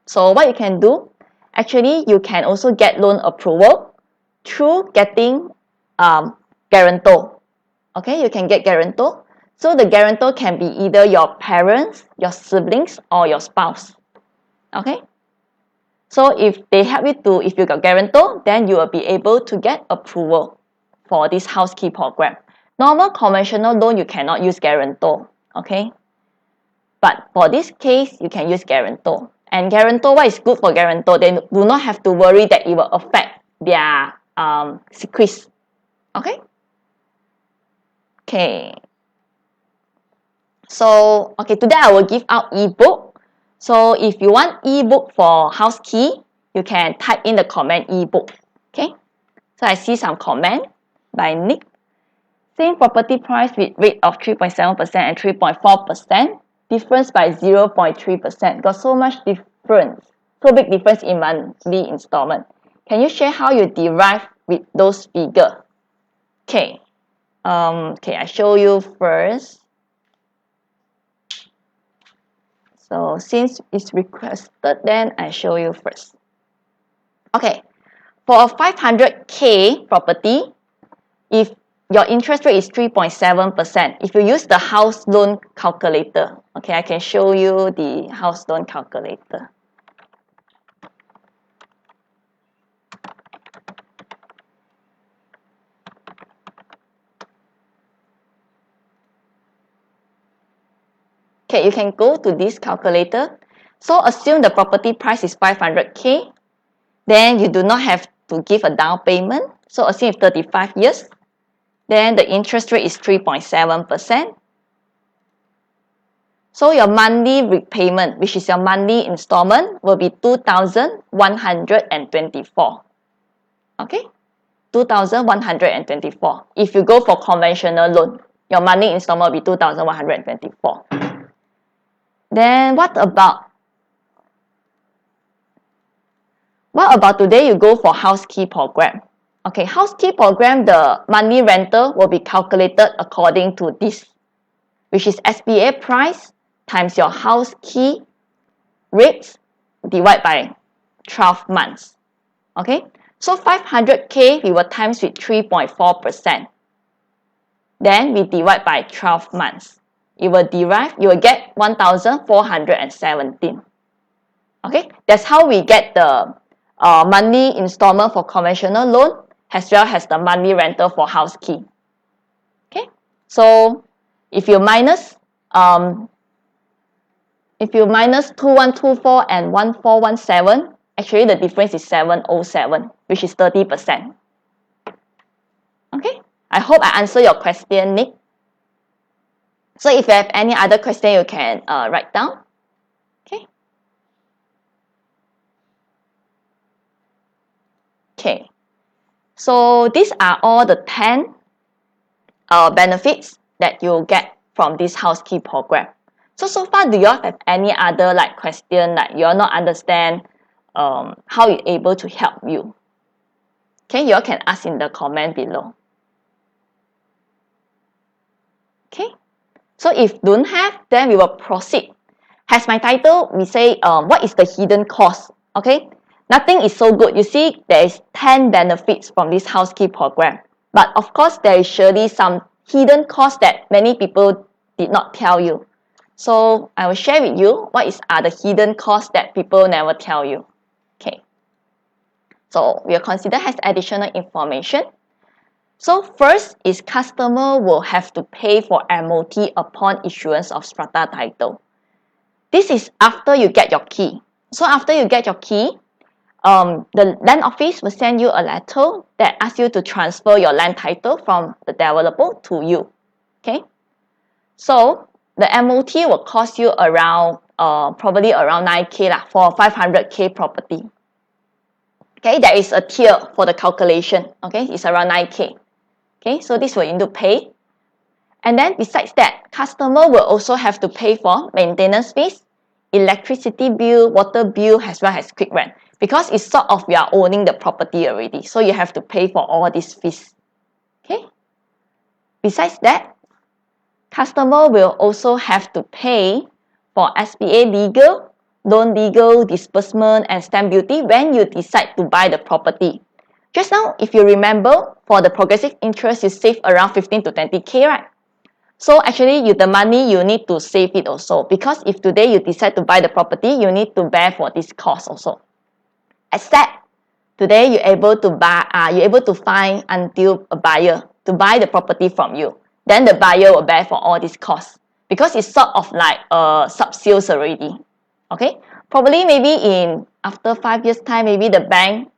So what you can do, actually you can also get loan approval through getting guarantor. Okay, you can get guarantor. So the guarantor can be either your parents, your siblings, or your spouse. Okay, so if they help you if you got guarantor, then you will be able to get approval for this HouzKEY program. Normal conventional loan, you cannot use guarantor. Okay, but for this case, you can use guarantor. And guarantor, what is good for guarantor? They do not have to worry that it will affect their secrets. Okay. Okay. So, today I will give out ebook. So if you want ebook for HouzKEY, you can type in the comment ebook. Okay. So I see some comment by Nick. Same property price with rate of 3.7% and 3.4%. Difference by 0.3%. Got so much difference. So big difference in monthly installment. Can you share how you derive with those figures? Okay. I show you first. So since it's requested, then I show you first. Okay, for a 500K property, if your interest rate is 3.7%, if you use the house loan calculator, okay, I can show you the house loan calculator. Okay, you can go to this calculator. So assume the property price is 500K. Then you do not have to give a down payment. So assume 35 years. Then the interest rate is 3.7%. So your monthly repayment, which is your monthly installment, will be 2,124. Okay? 2,124. If you go for conventional loan, your monthly installment will be 2,124. Then what about today you go for HouzKEY program? Okay, HouzKEY program, the monthly rental will be calculated according to this, which is SBA price times your HouzKEY rates divided by 12 months. Okay, so 500K we will times with 3.4%. Then we divide by 12 months. You will get 1,417. Okay, that's how we get the monthly installment for conventional loan as well as the monthly rental for HouzKEY. Okay, so if you minus If you minus 2124 and 1417, actually the difference is 707, which is 30%. Okay, I hope I answer your question, Nick. So if you have any other question, you can write down. Okay. Okay. So these are all the 10 benefits that you'll get from this HouzKEY program. So far, do you all have any other question that you all not understand how it's able to help you? Okay, you all can ask in the comment below. Okay, so if don't have, then we will proceed. As my title, we say what is the hidden cost? Okay, nothing is so good. You see, there is 10 benefits from this HouzKEY program, but of course, there is surely some hidden cost that many people did not tell you. So I will share with you what are the hidden costs that people never tell you. Okay. So we'll consider as additional information. So first is customer will have to pay for MOT upon issuance of strata title. This is after you get your key. So after you get your key, the land office will send you a letter that asks you to transfer your land title from the developer to you. Okay. So the MOT will cost you around probably around 9K for 500K property. Okay, there is a tier for the calculation. Okay, it's around 9K. Okay, so this will need to pay. And then besides that, customer will also have to pay for maintenance fees, electricity bill, water bill, as well as quick rent. Because it's sort of you are owning the property already. So you have to pay for all these fees. Okay. Besides that, customer will also have to pay for SPA legal, loan legal, disbursement, and stamp duty when you decide to buy the property. Just now, if you remember, for the progressive interest, you save around 15 to 20K, right? So actually, the money, you need to save it also. Because if today you decide to buy the property, you need to bear for this cost also. Except, today you're able to find until a buyer to buy the property from you. Then the buyer will bear for all these costs. Because it's sort of like sub-sales already. Okay? Probably maybe after 5 years time, maybe the bank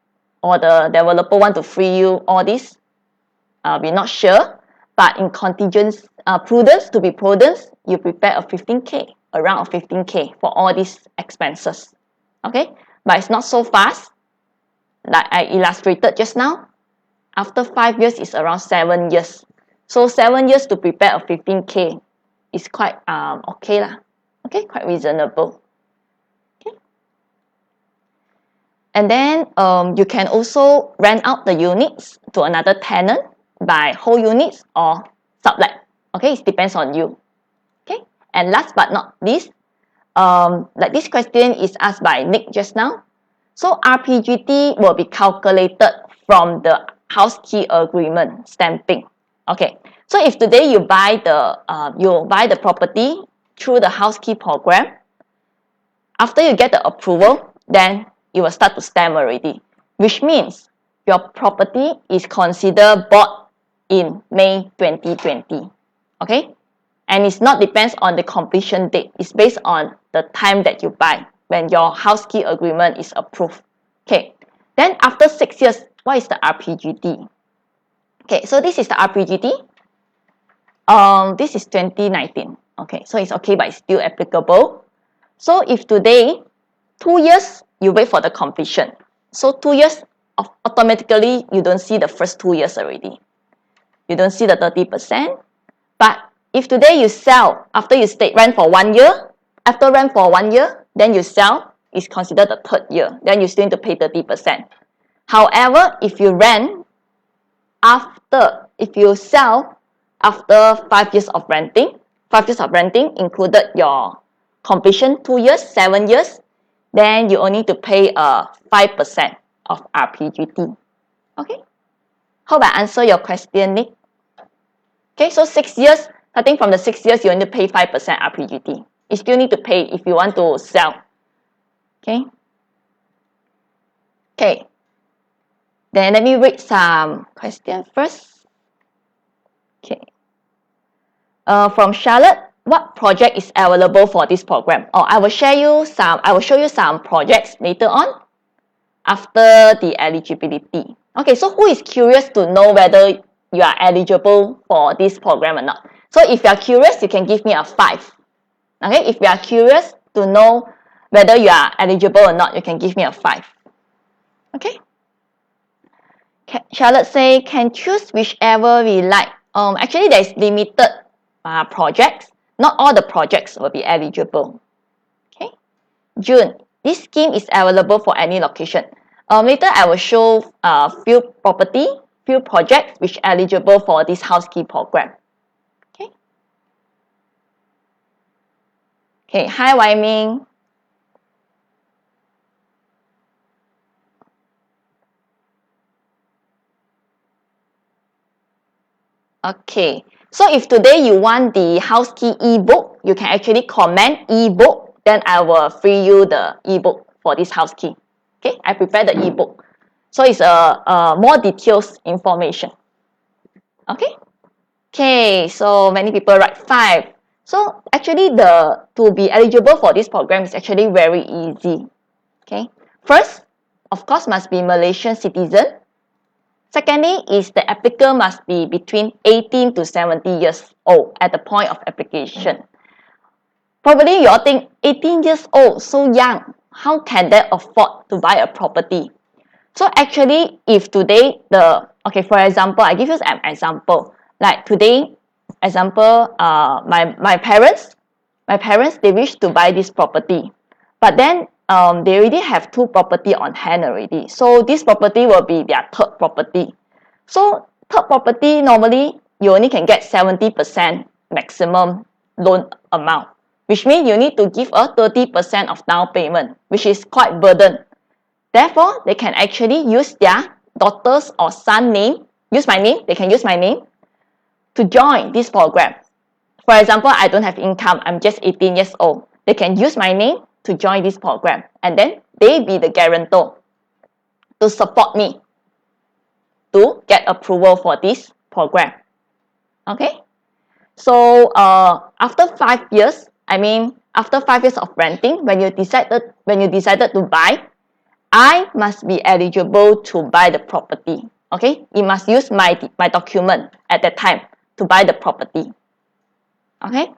or the developer want to free you all this. We're not sure. But in prudence, to be prudent, you prepare a 15K, around 15K for all these expenses. Okay? But it's not so fast. Like I illustrated just now. After 5 years, it's around 7 years. So 7 years to prepare a 15K is quite okay lah. Okay, quite reasonable. Okay. And then you can also rent out the units to another tenant by whole units or sublet. Okay, it depends on you. Okay. And last but not least, like this question is asked by Nick just now. So RPGT will be calculated from the HouzKEY agreement stamping. Okay. So if today you buy the property through the HouzKEY program, after you get the approval, then it will start to stamp already, which means your property is considered bought in May 2020. Okay? And it's not depends on the completion date. It's based on the time that you buy when your HouzKEY agreement is approved. Okay. Then after 6 years, what is the RPGT? Okay, so this is the RPGT. This is 2019. Okay, so it's okay, but it's still applicable. So if today, 2 years, you wait for the completion. So 2 years, automatically, you don't see the first 2 years already. You don't see the 30%. But if today you sell, after you rent for 1 year, after rent for 1 year, then you sell, it's considered the third year. Then you still need to pay 30%. However, if you sell after 5 years of renting, 5 years of renting included your completion 2 years, 7 years, then you only need to pay 5% of RPGT. Okay? Hope I answer your question, Nick. Okay, so 6 years, starting from the 6 years, you only pay 5% RPGT. You still need to pay if you want to sell. Okay? Okay. Then let me read some questions first. Okay. From Charlotte, what project is available for this program. Or I will show you some projects later on after the eligibility. Okay, so who is curious to know whether you are eligible for this program or not? So if you are curious, you can give me a 5. Okay, if you are curious to know whether you are eligible or not, you can give me a 5. Okay. Charlotte say, can choose whichever we like. Actually, there is limited projects. Not all the projects will be eligible. Okay. June, this scheme is available for any location. Later, I will show few projects which are eligible for this HouzKEY program. Okay. Okay. Hi, Wai Ming. Okay, so if today you want the HouzKEY ebook, you can actually comment ebook, then I will free you the ebook for this HouzKEY. Okay, I prepared the ebook. So it's a more details information. Okay. Okay, so many people write 5. So actually to be eligible for this program is actually very easy. Okay. First, of course, must be Malaysian citizen. Secondly, is the applicant must be between 18 to 70 years old at the point of application. Probably you all think 18 years old, so young, how can they afford to buy a property? So actually, if today for example, I give you an example. Like today, example, my parents, they wish to buy this property, but then they already have 2 property on hand already. So this property will be their 3rd property. So 3rd property, normally you only can get 70% maximum loan amount, which means you need to give a 30% of down payment, which is quite burden. Therefore, they can actually use their daughter's or son name, they can use my name to join this program. For example, I don't have income, I'm just 18 years old. They can use my name to join this program, and then they be the guarantor to support me to get approval for this program. Okay? So after 5 years, after 5 years of renting, when you decided to buy, I must be eligible to buy the property. Okay, you must use my document at that time to buy the property. Okay,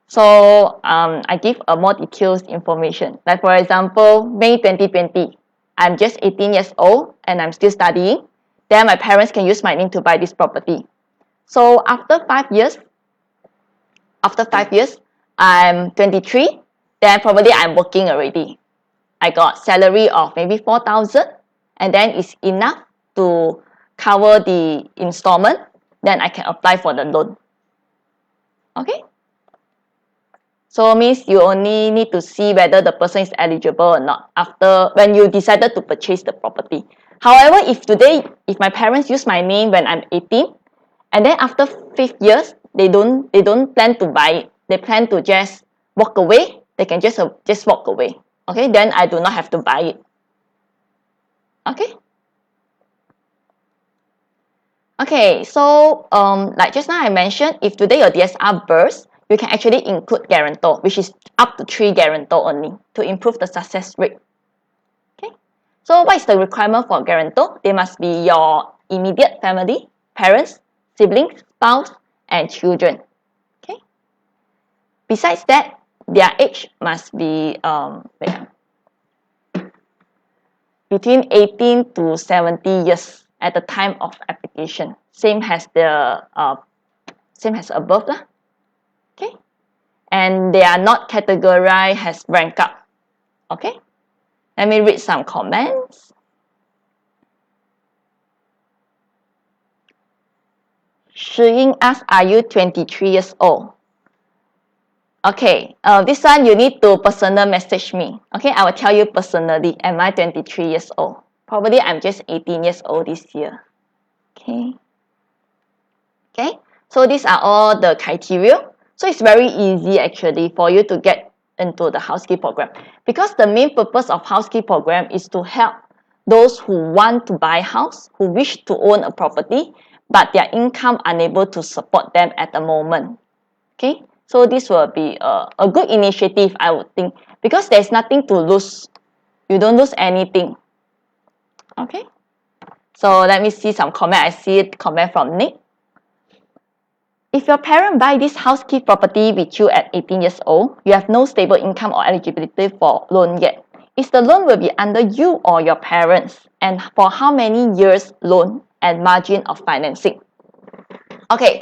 so I give a more detailed information. Like for example, May 2020, I'm just 18 years old and I'm still studying. Then my parents can use my name to buy this property. So after 5 years, I'm 23. Then probably I'm working already. I got salary of maybe 4,000, and then it's enough to cover the installment. Then I can apply for the loan. Okay. So it means you only need to see whether the person is eligible or not after when you decided to purchase the property. However, if my parents use my name when I'm 18, and then after 5 years, they don't plan to buy it. They plan to just walk away. They can just walk away. Okay, then I do not have to buy it. Okay. Okay, so like just now I mentioned, if today your DSR burst, you can actually include guarantor, which is up to 3 guarantor only to improve the success rate. Okay, so what is the requirement for guarantor? They must be your immediate family, parents, siblings, spouse, and children. Okay. Besides that, their age must be between 18 to 70 years at the time of application. Same as above lah. Okay, and they are not categorized as rank up. Okay, let me read some comments. Shi Ying asks, are you 23 years old? Okay, this one you need to personal message me. Okay, I will tell you personally, am I 23 years old? Probably I'm just 18 years old this year. Okay. Okay, so these are all the criteria. So it's very easy actually for you to get into the HouzKEY program, because the main purpose of HouzKEY program is to help those who want to buy house, who wish to own a property, but their income unable to support them at the moment. Okay, So this will be a good initiative, I would think, because there's nothing to lose. You don't lose anything. Okay. So let me see some comment. I see a comment from Nick. If your parent buy this HouzKEY property with you at 18 years old, you have no stable income or eligibility for loan yet. Is the loan will be under you or your parents? And for how many years loan and margin of financing? Okay,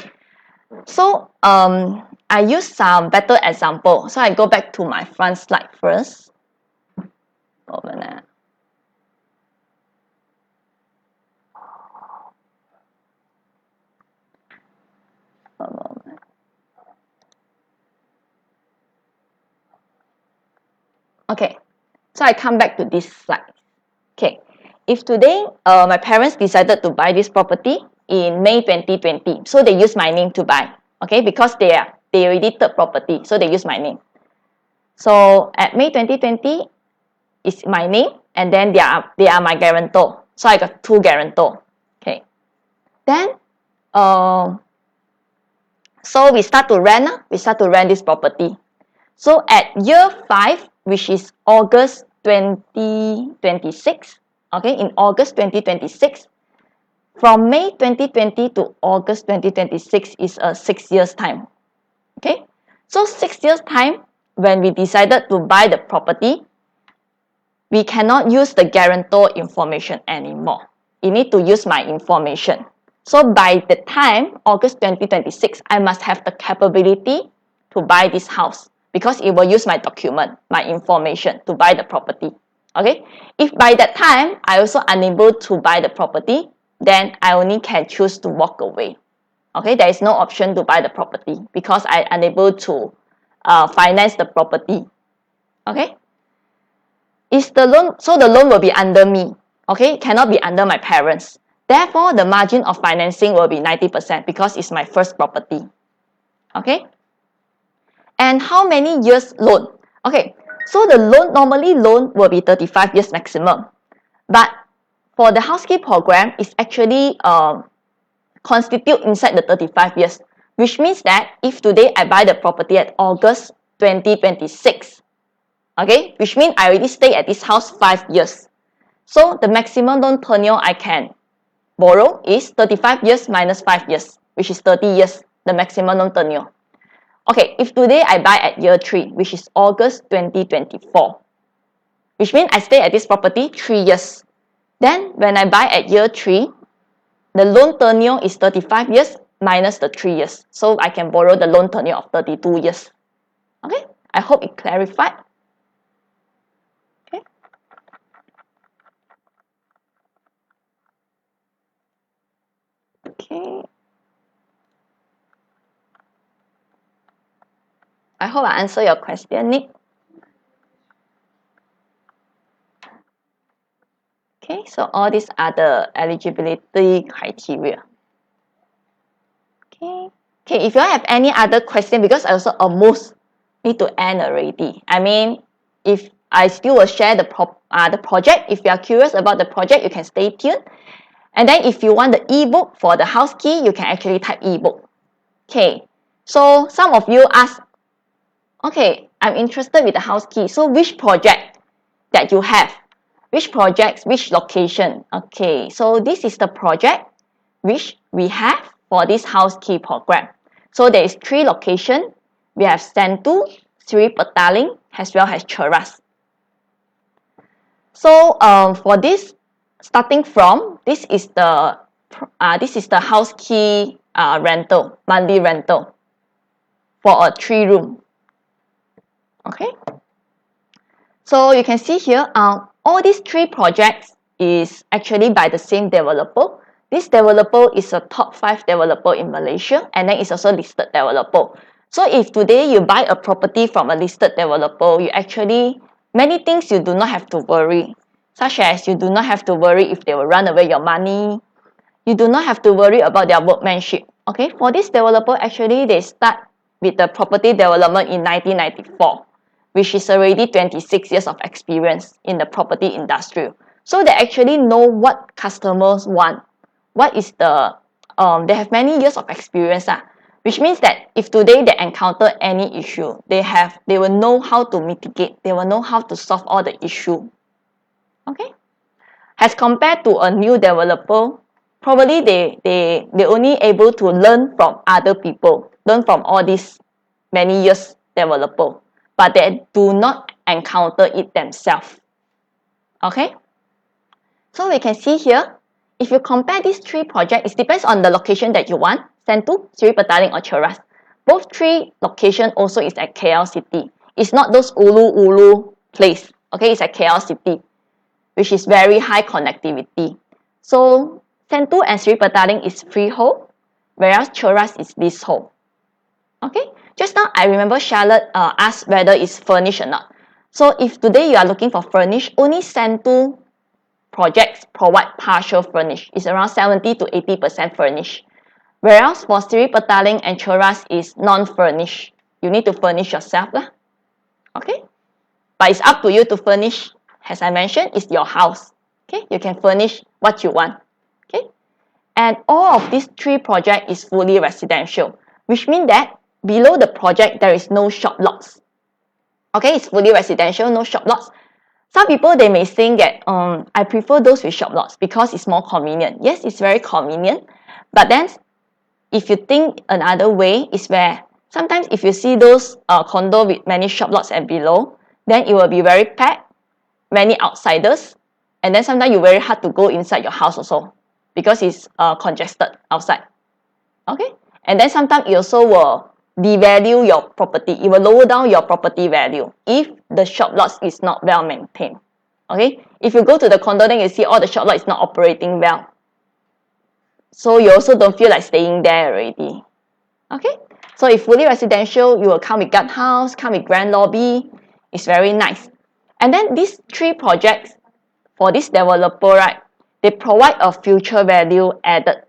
so I use some better example. So I go back to my front slide first. Okay, so I come back to this slide. Okay, if today my parents decided to buy this property in May 2020, so they use my name to buy. Okay, because they already third property, so they use my name. So at May 2020 is my name, and then they are my guarantor. So I got two guarantor. Okay, then so we start to rent. We start to rent this property. So at year 5, which is August 2026, okay, in August 2026, from May 2020 to August 2026 is a 6 years time. Okay, so 6 years time, when we decided to buy the property, we cannot use the guarantor information anymore. You need to use my information. So by the time August 2026, I must have the capability to buy this house, because it will use my document, my information to buy the property. Okay, if by that time I also unable to buy the property, then I only can choose to walk away. Okay, there is no option to buy the property because I unable to finance the property. Okay, is the loan, so the loan will be under me. Okay, cannot be under my parents. Therefore, the margin of financing will be 90% because it's my first property. Okay, and how many years loan? Okay, so the loan, normally loan will be 35 years maximum. But for the HouzKEY program, it's actually constitute inside the 35 years, which means that if today I buy the property at August 2026, okay, which means I already stay at this house 5 years. So the maximum loan tenure I can borrow is 35 years minus 5 years, which is 30 years, the maximum loan tenure. Okay, if today I buy at year 3, which is August 2024, which means I stay at this property 3 years. Then when I buy at year 3, the loan tenure is 35 years minus the 3 years. So I can borrow the loan tenure of 32 years. Okay, I hope it clarified. Okay. Okay. I hope I answer your question, Nick. Okay, so all these are the eligibility criteria. Okay, if you have any other question, because I also almost need to end already. I mean, if I still will share the project. If you are curious about the project, you can stay tuned. And then if you want the ebook for the HouzKEY, you can actually type ebook. Okay, so some of you ask, okay, I'm interested with the HouzKEY. So which project that you have? Which projects, which location? Okay, so this is the project which we have for this HouzKEY program. So there is 3 locations. We have Sentul, Sri Petaling, as well as Cheras. So for this, starting from, this is the HouzKEY rental, monthly rental for a 3-room. Okay, so you can see here, all these 3 projects is actually by the same developer. This developer is a top 5 developer in Malaysia, and then it's also listed developer. So if today you buy a property from a listed developer, you actually, many things you do not have to worry, such as you do not have to worry if they will run away your money. You do not have to worry about their workmanship. Okay, for this developer, actually they start with the property development in 1994. Which is already 26 years of experience in the property industry. So they actually know what customers want. What is the, they have many years of experience. which means that if today they encounter any issue, they will know how to mitigate, they will know how to solve all the issue. Okay? As compared to a new developer, probably they only able to learn from other people, learn from all these many years developer, but they do not encounter it themselves. Okay? So we can see here, if you compare these three projects, it depends on the location that you want, Sentul, Sri Petaling or Cheras. Both three location also is at KL City. It's not those ulu place. Okay, it's at KL City, which is very high connectivity. So Sentul and Sri Petaling is freehold, whereas Cheras is leasehold. Okay, just now I remember Charlotte asked whether it's furnished or not. So if today you are looking for furnished, only Sentul projects provide partial furnished. It's around 70 to 80% furnished. Whereas for Sri Petaling and Cheras is non-furnished. You need to furnish yourself lah. Okay? But it's up to you to furnish. As I mentioned, it's your house. Okay? You can furnish what you want. Okay? And all of these three projects is fully residential, which means that below the project, there is no shop lots. Okay? It's fully residential, no shop lots. Some people, they may think that I prefer those with shop lots because it's more convenient. Yes, it's very convenient. But then, if you think another way, is where sometimes if you see those condo with many shop lots and below, then it will be very packed, many outsiders, and then sometimes you very hard to go inside your house also because it's congested outside. Okay? And then sometimes it also will devalue your property. It will lower down your property value if the shop lots is not well maintained. Okay? If you go to the condo, then you see all the shop lots is not operating well. So you also don't feel like staying there already. Okay? So if fully residential, you will come with guardhouse, come with grand lobby. It's very nice. And then these three projects, for this developer, right, they provide a future value added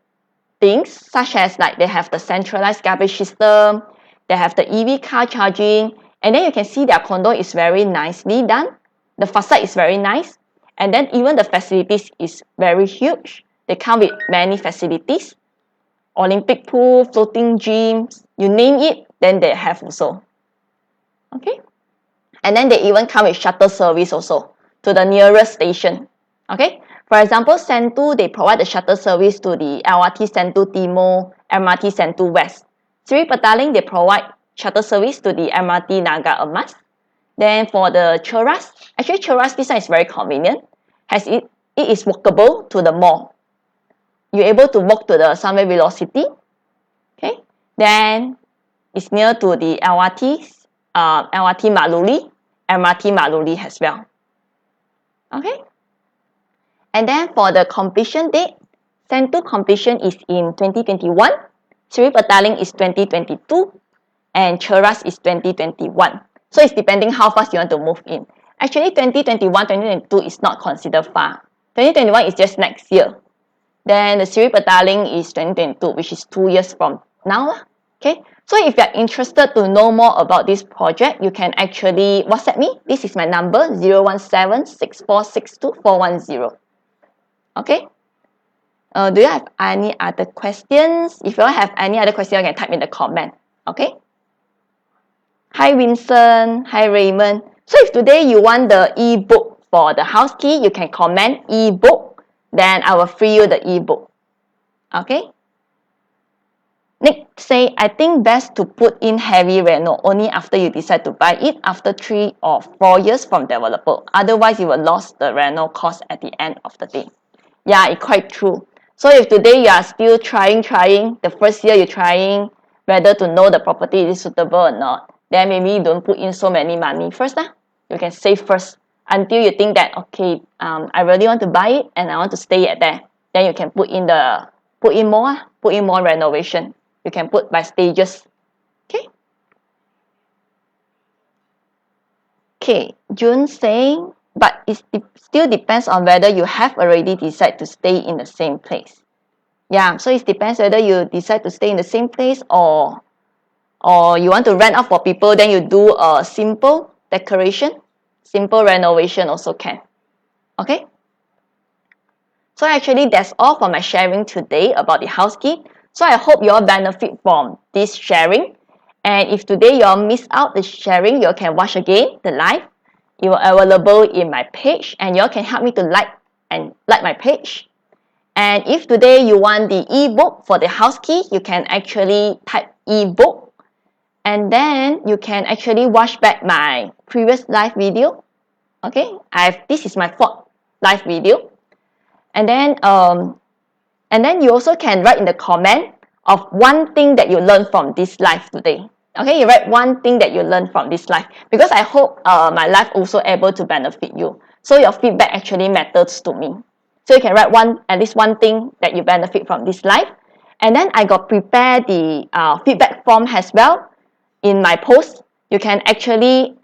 things such as like they have the centralized garbage system, they have the EV car charging, and then you can see their condo is very nicely done. The facade is very nice, and then even the facilities is very huge. They come with many facilities, Olympic pool, floating gyms, you name it, then they have also. Okay, and then they even come with shuttle service also to the nearest station. Okay, for example, Sentul, they provide the shuttle service to the LRT Sentul Timur, MRT Sentul West. Sri Petaling, they provide shuttle service to the MRT Naga Emas. Then for the Cheras, actually Cheras, this one is very convenient. It is walkable to the mall. You're able to walk to the Sunway Velocity. Okay, then it's near to the LRT Maluli, MRT Maluli as well. Okay. And then for the completion date, Sentul completion is in 2021, Sri Petaling is 2022, and Cheras is 2021. So it's depending how fast you want to move in. Actually, 2021, 2022 is not considered far. 2021 is just next year. Then the Sri Petaling is 2022, which is 2 years from now. Okay, so if you're interested to know more about this project, you can actually WhatsApp me. This is my number, 017-6462-410. Okay. Do you have any other questions? If you have any other questions, you can type in the comment. Okay. Hi Vincent. Hi Raymond. So if today you want the ebook for the HouzKEY, you can comment ebook. Then I will free you the ebook. Okay. Nick say, I think best to put in heavy reno only after you decide to buy it after 3 or 4 years from developer. Otherwise, you will lose the reno cost at the end of the day. Yeah, it's quite true. So if today you are still trying, the first year you're trying whether to know the property is suitable or not, then maybe you don't put in so many money first. You can save first until you think that, okay, I really want to buy it and I want to stay at there. Then you can put in more renovation. You can put by stages. Okay. Okay, June saying, but it still depends on whether you have already decided to stay in the same place. Yeah, so it depends whether you decide to stay in the same place or you want to rent out for people, then you do a simple decoration, simple renovation also can. Okay. So actually, that's all for my sharing today about the HouzKEY. So I hope you all benefit from this sharing. And if today you all miss out the sharing, you all can watch again the live. It will available in my page, and you all can help me to like my page. And if today you want the ebook for the HouzKEY, you can actually type ebook, and then you can actually watch back my previous live video. Okay, this is my 4th live video. And then you also can write in the comment of one thing that you learned from this live today. Okay, you write one thing that you learned from this live, because I hope my live also able to benefit you. So your feedback actually matters to me. So you can write at least one thing that you benefit from this live. And then I got prepared the feedback form as well in my post. You can actually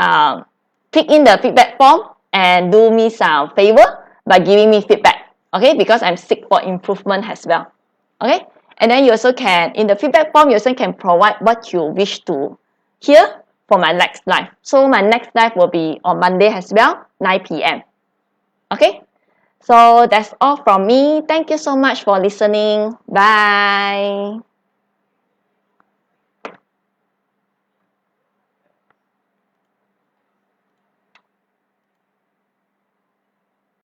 click in the feedback form and do me some favor by giving me feedback. Okay, because I'm seek for improvement as well. Okay, and then you also can, in the feedback form, you also can provide what you wish to hear for my next live. So my next live will be on Monday as well, 9 p.m. Okay, so that's all from me. Thank you so much for listening. Bye.